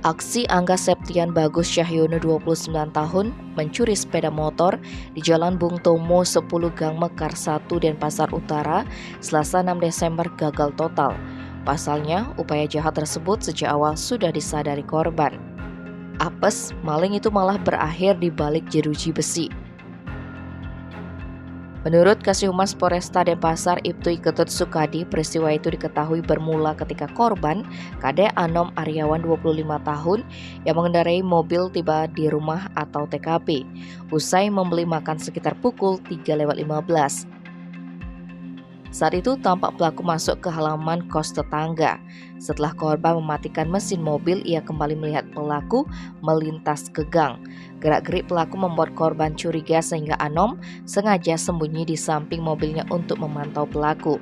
Aksi Angga Septian Bagus Cahyono 29 tahun mencuri sepeda motor di Jalan Bung Tomo 10 Gang Mekar 1 Denpasar Utara Selasa 6 Desember gagal total. Pasalnya, upaya jahat tersebut sejak awal sudah disadari korban. Apes, maling itu malah berakhir di balik jeruji besi. Menurut Kasihumas Polresta Denpasar Ibtu Ketut Sukadi, peristiwa itu diketahui bermula ketika korban, Kade Anom Aryawan 25 tahun, yang mengendarai mobil tiba di rumah atau TKP, usai membeli makan sekitar pukul 3:15. Saat itu tampak pelaku masuk ke halaman kos tetangga. Setelah korban mematikan mesin mobil, ia kembali melihat pelaku melintas ke gang. Gerak-gerik pelaku membuat korban curiga sehingga Anom sengaja sembunyi di samping mobilnya untuk memantau pelaku.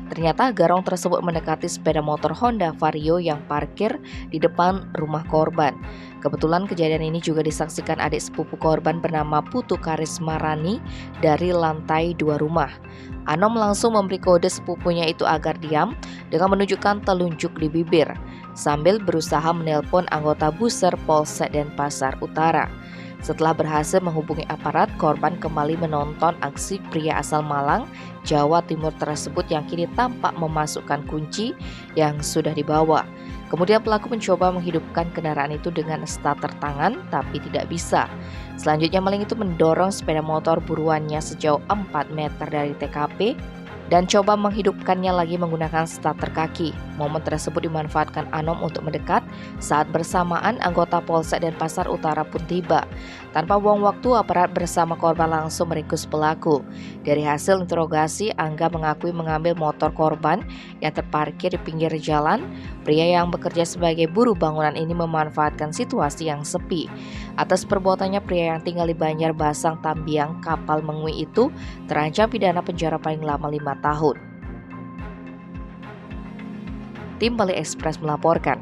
Ternyata garong tersebut mendekati sepeda motor Honda Vario yang parkir di depan rumah korban. Kebetulan kejadian ini juga disaksikan adik sepupu korban bernama Putu Karismarani dari lantai 2 rumah. Anom langsung memberi kode sepupunya itu agar diam dengan menunjukkan telunjuk di bibir sambil berusaha menelpon anggota Buser Polsek Denpasar Utara. Setelah berhasil menghubungi aparat, korban kembali menonton aksi pria asal Malang, Jawa Timur tersebut yang kini tampak memasukkan kunci yang sudah dibawa. Kemudian pelaku mencoba menghidupkan kendaraan itu dengan starter tangan, tapi tidak bisa. Selanjutnya maling itu mendorong sepeda motor buruannya sejauh 4 meter dari TKP dan coba menghidupkannya lagi menggunakan starter kaki. Momen tersebut dimanfaatkan Anom untuk mendekat saat bersamaan anggota Polsek Denpasar Utara pun tiba. Tanpa buang waktu, aparat bersama korban langsung meringkus pelaku. Dari hasil interogasi, Angga mengakui mengambil motor korban yang terparkir di pinggir jalan. Pria yang bekerja sebagai buruh bangunan ini memanfaatkan situasi yang sepi. Atas perbuatannya, pria yang tinggal di Banjarbasang Tambiang, Kapal Mengui itu terancam pidana penjara paling lama 5 tahun. Tim Bali Express melaporkan.